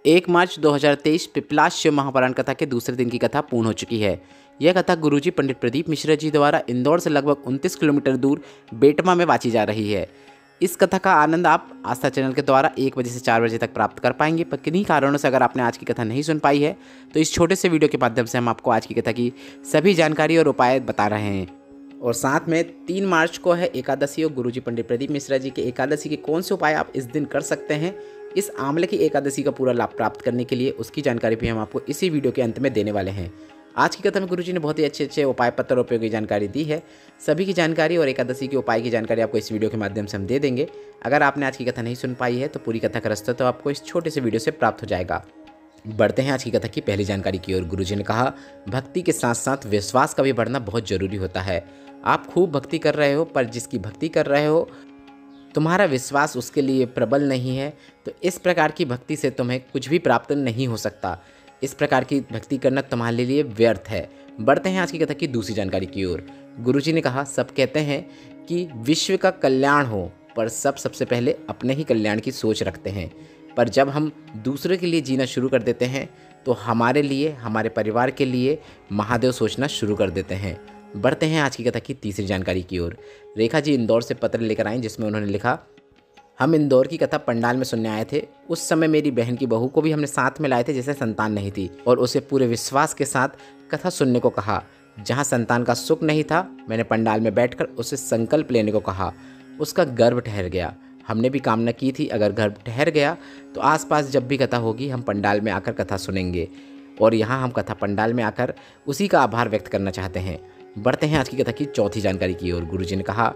1 मार्च 2023 पिपलाश शिव महापुराण कथा के दूसरे दिन की कथा पूर्ण हो चुकी है। यह कथा गुरुजी पंडित प्रदीप मिश्रा जी द्वारा इंदौर से लगभग 29 किलोमीटर दूर बेटमा में वाची जा रही है। इस कथा का आनंद आप आस्था चैनल के द्वारा 1 बजे से 4 बजे तक प्राप्त कर पाएंगे। पर किन्हीं कारणों से अगर आपने आज की कथा नहीं सुन पाई है तो इस छोटे से वीडियो के माध्यम से हम आपको आज की कथा की सभी जानकारी और उपाय बता रहे हैं। और साथ में 3 मार्च को है एकादशी और गुरुजी पंडित प्रदीप मिश्रा जी के एकादशी के कौन से उपाय आप इस दिन कर सकते हैं। इस आंवले की एकादशी का पूरा लाभ प्राप्त करने के लिए उसकी जानकारी भी हम आपको इसी वीडियो के अंत में देने वाले हैं। आज की कथा में गुरुजी ने बहुत ही अच्छे उपाय पत्र और उपयोगी जानकारी दी है। सभी की जानकारी और एकादशी के उपाय की जानकारी आपको इस वीडियो के माध्यम से हम दे देंगे। अगर आपने आज की कथा नहीं सुन पाई है तो पूरी कथा का रास्ता तो आपको इस छोटे से वीडियो से प्राप्त हो जाएगा। बढ़ते हैं आज की कथा की पहली जानकारी की ओर। गुरुजी ने कहा, भक्ति के साथ साथ विश्वास का भी बढ़ना बहुत जरूरी होता है। आप खूब भक्ति कर रहे हो पर जिसकी भक्ति कर रहे हो तुम्हारा विश्वास उसके लिए प्रबल नहीं है तो इस प्रकार की भक्ति से तुम्हें कुछ भी प्राप्त नहीं हो सकता। इस प्रकार की भक्ति करना तुम्हारे लिए व्यर्थ है। बढ़ते हैं आज की कथा की दूसरी जानकारी की ओर। गुरुजी ने कहा, सब कहते हैं कि विश्व का कल्याण हो पर सबसे पहले अपने ही कल्याण की सोच रखते हैं। पर जब हम दूसरे के लिए जीना शुरू कर देते हैं तो हमारे लिए, हमारे परिवार के लिए महादेव सोचना शुरू कर देते हैं। बढ़ते हैं आज की कथा की तीसरी जानकारी की ओर। रेखा जी इंदौर से पत्र लेकर आई जिसमें उन्होंने लिखा, हम इंदौर की कथा पंडाल में सुनने आए थे। उस समय मेरी बहन की बहू को भी हमने साथ में लाए थे जिसे संतान नहीं थी और उसे पूरे विश्वास के साथ कथा सुनने को कहा। जहाँ संतान का सुख नहीं था मैंने पंडाल में बैठकर उसे संकल्प लेने को कहा। उसका गर्भ ठहर गया। हमने भी कामना की थी अगर गर्भ ठहर गया तो आसपास जब भी कथा होगी हम पंडाल में आकर कथा सुनेंगे और यहाँ हम कथा पंडाल में आकर उसी का आभार व्यक्त करना चाहते हैं। बढ़ते हैं आज की कथा की चौथी जानकारी की ओर। गुरुजी ने कहा,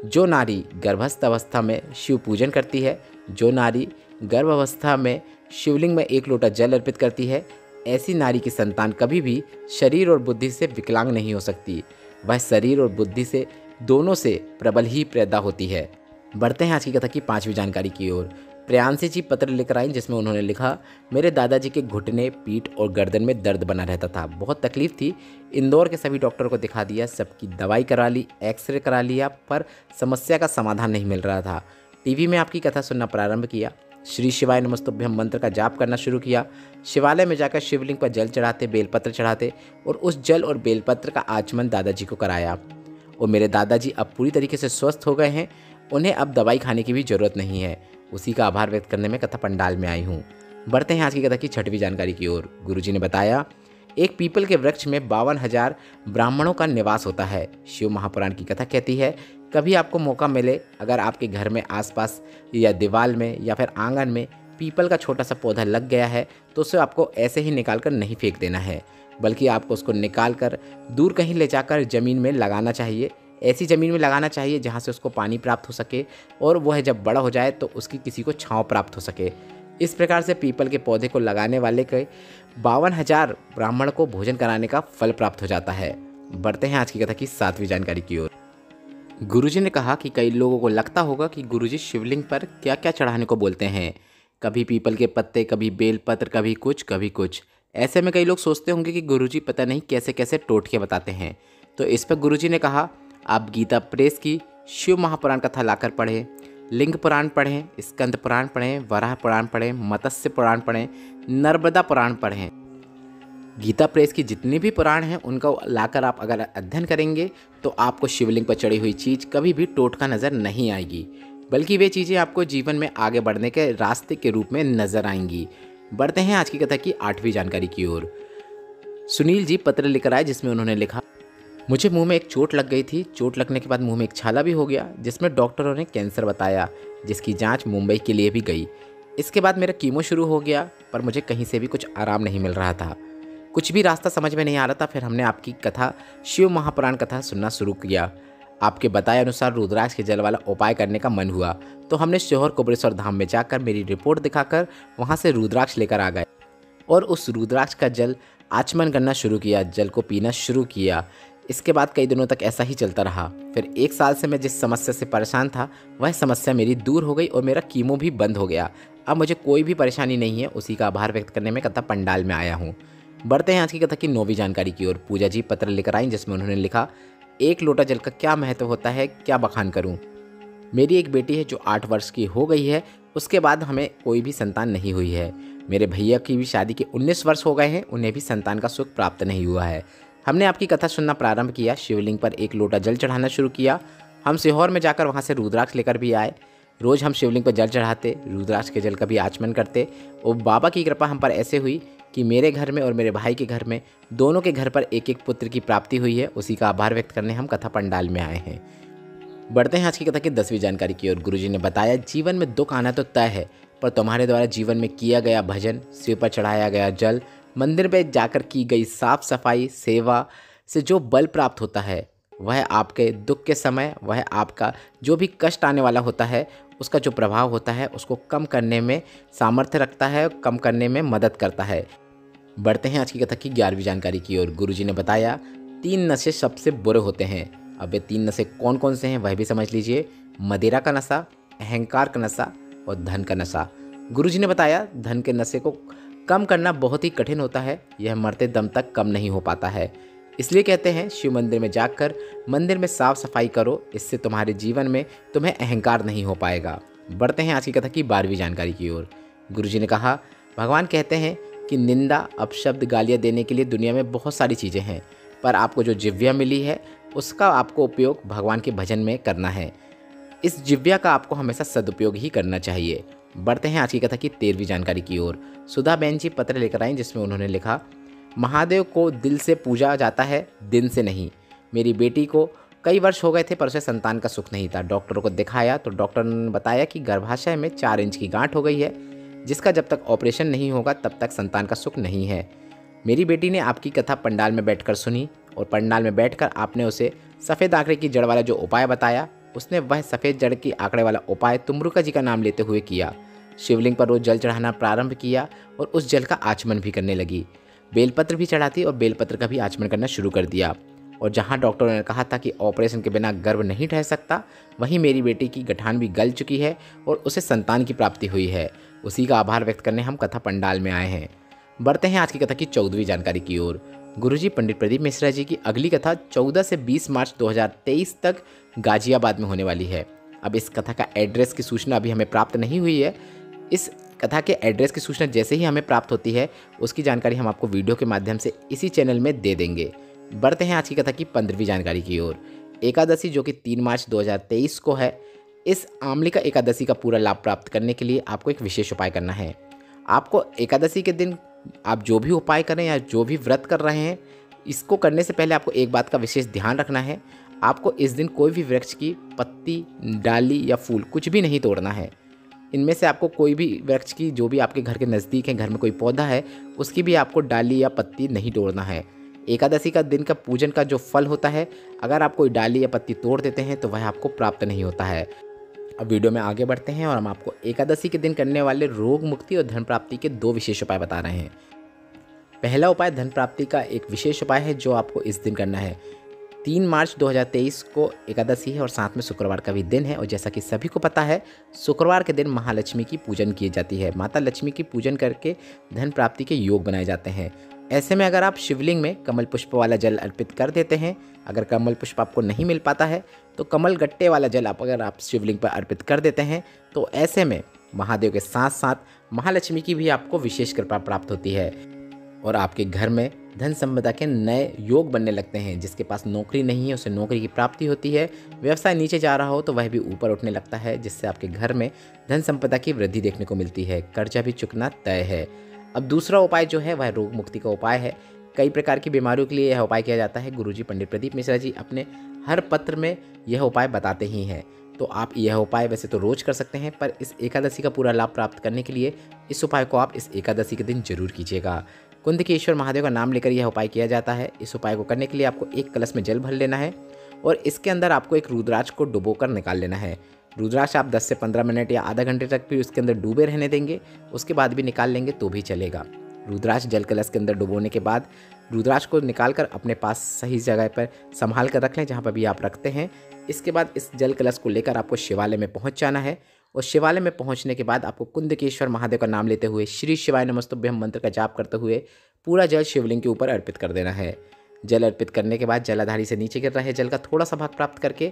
जो नारी गर्भस्थ अवस्था में शिव पूजन करती है, जो नारी गर्भ अवस्था में शिवलिंग में 1 लोटा जल अर्पित करती है, ऐसी नारी की संतान कभी भी शरीर और बुद्धि से विकलांग नहीं हो सकती। वह शरीर और बुद्धि से दोनों से प्रबल ही पैदा होती है। बढ़ते हैं आज की कथा की 5वीं जानकारी की ओर। प्रियांशी जी पत्र लेकर आई जिसमें उन्होंने लिखा, मेरे दादाजी के घुटने, पीठ और गर्दन में दर्द बना रहता था। बहुत तकलीफ थी। इंदौर के सभी डॉक्टरों को दिखा दिया, सबकी दवाई करा ली, एक्सरे करा लिया पर समस्या का समाधान नहीं मिल रहा था। टीवी में आपकी कथा सुनना प्रारंभ किया। श्री शिवाय नमस्तुभ्यम मंत्र का जाप करना शुरू किया। शिवालय में जाकर शिवलिंग पर जल चढ़ाते, बेलपत्र चढ़ाते और उस जल और बेलपत्र का आचमन दादाजी को कराया और मेरे दादाजी अब पूरी तरीके से स्वस्थ हो गए हैं। उन्हें अब दवाई खाने की भी ज़रूरत नहीं है। उसी का आभार व्यक्त करने में कथा पंडाल में आई हूँ। बढ़ते हैं आज की कथा की 6वीं जानकारी की ओर। गुरुजी ने बताया, एक पीपल के वृक्ष में 52,000 ब्राह्मणों का निवास होता है। शिव महापुराण की कथा कहती है, कभी आपको मौका मिले अगर आपके घर में आसपास या दीवार में या फिर आंगन में पीपल का छोटा सा पौधा लग गया है तो उसे आपको ऐसे ही निकाल कर नहीं फेंक देना है, बल्कि आपको उसको निकाल कर दूर कहीं ले जाकर ज़मीन में लगाना चाहिए। ऐसी ज़मीन में लगाना चाहिए जहाँ से उसको पानी प्राप्त हो सके और वह जब बड़ा हो जाए तो उसकी किसी को छांव प्राप्त हो सके। इस प्रकार से पीपल के पौधे को लगाने वाले के 52,000 ब्राह्मण को भोजन कराने का फल प्राप्त हो जाता है। बढ़ते हैं आज की कथा की 7वीं जानकारी की ओर। गुरुजी ने कहा कि कई लोगों को लगता होगा कि गुरुजी शिवलिंग पर क्या क्या चढ़ाने को बोलते हैं। कभी पीपल के पत्ते, कभी बेलपत्र, कभी कुछ। ऐसे में कई लोग सोचते होंगे कि गुरुजी पता नहीं कैसे कैसे टोटके बताते हैं। तो इस पर गुरुजी ने कहा, आप गीता प्रेस की शिव महापुराण कथा लाकर पढ़ें, लिंग पुराण पढ़ें, स्कंद पुराण पढ़ें, वराह पुराण पढ़ें, मत्स्य पुराण पढ़ें, नर्मदा पुराण पढ़ें। गीता प्रेस की जितने भी पुराण हैं उनका लाकर आप अगर अध्ययन करेंगे तो आपको शिवलिंग पर चढ़ी हुई चीज़ कभी भी टोटका नज़र नहीं आएगी, बल्कि वे चीज़ें आपको जीवन में आगे बढ़ने के रास्ते के रूप में नज़र आएंगी। बढ़ते हैं आज की कथा की 8वीं जानकारी की ओर। सुनील जी पत्र लेकर आए जिसमें उन्होंने लिखा, मुझे मुंह में एक चोट लग गई थी। चोट लगने के बाद मुंह में एक छाला भी हो गया जिसमें डॉक्टरों ने कैंसर बताया, जिसकी जांच मुंबई के लिए भी गई। इसके बाद मेरा कीमो शुरू हो गया पर मुझे कहीं से भी कुछ आराम नहीं मिल रहा था। कुछ भी रास्ता समझ में नहीं आ रहा था। फिर हमने आपकी कथा शिव महापुराण कथा सुनना शुरू किया। आपके बताए अनुसार रुद्राक्ष के जल वाला उपाय करने का मन हुआ तो हमने शोहर कुबरेश्वर धाम में जाकर मेरी रिपोर्ट दिखाकर वहाँ से रुद्राक्ष लेकर आ गए और उस रुद्राक्ष का जल आचमन करना शुरू किया, जल को पीना शुरू किया। इसके बाद कई दिनों तक ऐसा ही चलता रहा। फिर 1 साल से मैं जिस समस्या से परेशान था वह समस्या मेरी दूर हो गई और मेरा कीमो भी बंद हो गया। अब मुझे कोई भी परेशानी नहीं है। उसी का आभार व्यक्त करने में कथा पंडाल में आया हूँ। बढ़ते हैं आज की कथा की 9वीं जानकारी की ओर। पूजा जी पत्र लेकर आई जिसमें उन्होंने लिखा, 1 लोटा जल का क्या महत्व होता है, क्या बखान करूँ। मेरी एक बेटी है जो 8 वर्ष की हो गई है, उसके बाद हमें कोई भी संतान नहीं हुई है। मेरे भैया की भी शादी के 19 वर्ष हो गए हैं, उन्हें भी संतान का सुख प्राप्त नहीं हुआ है। हमने आपकी कथा सुनना प्रारंभ किया, शिवलिंग पर एक लोटा जल चढ़ाना शुरू किया। हम सीहोर में जाकर वहाँ से रुद्राक्ष लेकर भी आए। रोज़ हम शिवलिंग पर जल चढ़ाते, रुद्राक्ष के जल का भी आचमन करते और बाबा की कृपा हम पर ऐसे हुई कि मेरे घर में और मेरे भाई के घर में, दोनों के घर पर एक एक पुत्र की प्राप्ति हुई है। उसी का आभार व्यक्त करने हम कथा पंडाल में आए हैं। बढ़ते हैं आज की कथा की 10वीं जानकारी की ओर। गुरुजी ने बताया, जीवन में दुख आना तो तय है, पर तुम्हारे द्वारा जीवन में किया गया भजन, शिव पर चढ़ाया गया जल, मंदिर में जाकर की गई साफ सफाई, सेवा से जो बल प्राप्त होता है, वह आपके दुख के समय, वह आपका जो भी कष्ट आने वाला होता है, उसका जो प्रभाव होता है उसको कम करने में सामर्थ्य रखता है, कम करने में मदद करता है। बढ़ते हैं आज की कथा की 11वीं जानकारी की ओर। गुरुजी ने बताया, 3 नशे सबसे बुरे होते हैं। अब ये 3 नशे कौन कौन से हैं वह भी समझ लीजिए। मदिरा का नशा, अहंकार का नशा और धन का नशा। गुरुजी ने बताया, धन के नशे को कम करना बहुत ही कठिन होता है, यह मरते दम तक कम नहीं हो पाता है। इसलिए कहते हैं, शिव मंदिर में जाकर मंदिर में साफ सफाई करो, इससे तुम्हारे जीवन में तुम्हें अहंकार नहीं हो पाएगा। बढ़ते हैं आज की कथा की 12वीं जानकारी की ओर। गुरुजी ने कहा, भगवान कहते हैं कि निंदा, अपशब्द, गालियाँ देने के लिए दुनिया में बहुत सारी चीज़ें हैं, पर आपको जो जिह्वा मिली है उसका आपको उपयोग भगवान के भजन में करना है। इस जिह्वा का आपको हमेशा सदुपयोग ही करना चाहिए। बढ़ते हैं आज की कथा की 13वीं जानकारी की ओर। सुधा बहन जी पत्र लेकर आई, जिसमें उन्होंने लिखा, महादेव को दिल से पूजा जाता है, दिन से नहीं। मेरी बेटी को कई वर्ष हो गए थे पर उसे संतान का सुख नहीं था। डॉक्टरों को दिखाया तो डॉक्टर ने बताया कि गर्भाशय में 4 इंच की गांठ हो गई है, जिसका जब तक ऑपरेशन नहीं होगा तब तक संतान का सुख नहीं है। मेरी बेटी ने आपकी कथा पंडाल में बैठकर सुनी और पंडाल में बैठकर आपने उसे सफ़ेद आंकड़े की जड़ वाला जो उपाय बताया, उसने वह सफ़ेद जड़ की आंकड़े वाला उपाय तुमरुका जी का नाम लेते हुए किया। शिवलिंग पर रोज जल चढ़ाना प्रारंभ किया और उस जल का आचमन भी करने लगी। बेलपत्र भी चढ़ाती और बेलपत्र का भी आचमन करना शुरू कर दिया। और जहां डॉक्टरों ने कहा था कि ऑपरेशन के बिना गर्भ नहीं ठहर सकता, वहीं मेरी बेटी की गठान भी गल चुकी है और उसे संतान की प्राप्ति हुई है। उसी का आभार व्यक्त करने हम कथा पंडाल में आए हैं। बढ़ते हैं आज की कथा की 14वीं जानकारी की ओर। गुरुजी पंडित प्रदीप मिश्रा जी की अगली कथा 14 से 20 मार्च 2023 तक गाजियाबाद में होने वाली है। अब इस कथा का एड्रेस की सूचना अभी हमें प्राप्त नहीं हुई है। इस कथा के एड्रेस की सूचना जैसे ही हमें प्राप्त होती है, उसकी जानकारी हम आपको वीडियो के माध्यम से इसी चैनल में दे देंगे। बढ़ते हैं आज की कथा की 15वीं जानकारी की ओर। एकादशी जो कि 3 मार्च 2023 को है, इस आमलिका एकादशी का पूरा लाभ प्राप्त करने के लिए आपको एक विशेष उपाय करना है। आपको एकादशी के दिन आप जो भी उपाय करें या जो भी व्रत कर रहे हैं, इसको करने से पहले आपको एक बात का विशेष ध्यान रखना है। आपको इस दिन कोई भी वृक्ष की पत्ती, डाली या फूल कुछ भी नहीं तोड़ना है। इनमें से आपको कोई भी वृक्ष की, जो भी आपके घर के नज़दीक है, घर में कोई पौधा है, उसकी भी आपको डाली या पत्ती नहीं तोड़ना है। एकादशी का दिन का पूजन का जो फल होता है, अगर आप कोई डाली या पत्ती तोड़ देते हैं तो वह आपको प्राप्त नहीं होता है। अब वीडियो में आगे बढ़ते हैं और हम आपको एकादशी के दिन करने वाले रोग मुक्ति और धन प्राप्ति के 2 विशेष उपाय बता रहे हैं। पहला उपाय धन प्राप्ति का एक विशेष उपाय है जो आपको इस दिन करना है। 3 मार्च 2023 को एकादशी है और साथ में शुक्रवार का भी दिन है। और जैसा कि सभी को पता है, शुक्रवार के दिन महालक्ष्मी की पूजन की जाती है। माता लक्ष्मी की पूजन करके धन प्राप्ति के योग बनाए जाते हैं। ऐसे में अगर आप शिवलिंग में कमल पुष्प वाला जल अर्पित कर देते हैं, अगर कमल पुष्प आपको नहीं मिल पाता है तो कमल गट्टे वाला जल अगर आप शिवलिंग पर अर्पित कर देते हैं, तो ऐसे में महादेव के साथ साथ महालक्ष्मी की भी आपको विशेष कृपा प्राप्त होती है और आपके घर में धन संपदा के नए योग बनने लगते हैं। जिसके पास नौकरी नहीं है उसे नौकरी की प्राप्ति होती है। व्यवसाय नीचे जा रहा हो तो वह भी ऊपर उठने लगता है, जिससे आपके घर में धन संपदा की वृद्धि देखने को मिलती है। कर्जा भी चुकना तय है। अब दूसरा उपाय जो है वह रोग मुक्ति का उपाय है। कई प्रकार की बीमारियों के लिए यह उपाय किया जाता है। गुरुजी पंडित प्रदीप मिश्रा जी अपने हर पत्र में यह उपाय बताते ही हैं। तो आप यह उपाय वैसे तो रोज कर सकते हैं, पर इस एकादशी का पूरा लाभ प्राप्त करने के लिए इस उपाय को आप इस एकादशी के दिन जरूर कीजिएगा। कुंद के ईश्वर महादेव का नाम लेकर यह उपाय किया जाता है। इस उपाय को करने के लिए आपको एक कलश में जल भर लेना है और इसके अंदर आपको एक रुद्राक्ष को डुबोकर निकाल लेना है। रुद्राक्ष आप 10 से 15 मिनट या आधा घंटे तक भी उसके अंदर डूबे रहने देंगे, उसके बाद भी निकाल लेंगे तो भी चलेगा। रुद्राक्ष जल कलश के अंदर डुबोने के बाद रुद्राक्ष को निकालकर अपने पास सही जगह पर संभाल कर रख लें, जहाँ पर भी आप रखते हैं। इसके बाद इस जल कलश को लेकर आपको शिवालय में पहुँच जाना है और शिवालय में पहुँचने के बाद आपको कुंदकेश्वर महादेव का नाम लेते हुए श्री शिवाय नमस्तुभ्यम मंत्र का जाप करते हुए पूरा जल शिवलिंग के ऊपर अर्पित कर देना है। जल अर्पित करने के बाद जलाधारी से नीचे गिर रहे जल का थोड़ा सा भाग प्राप्त करके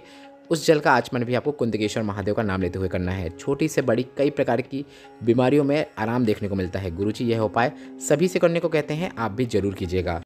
उस जल का आचमन भी आपको कुंदकेश्वर महादेव का नाम लेते हुए करना है। छोटी से बड़ी कई प्रकार की बीमारियों में आराम देखने को मिलता है। गुरुजी यह उपाय सभी से करने को कहते हैं, आप भी जरूर कीजिएगा।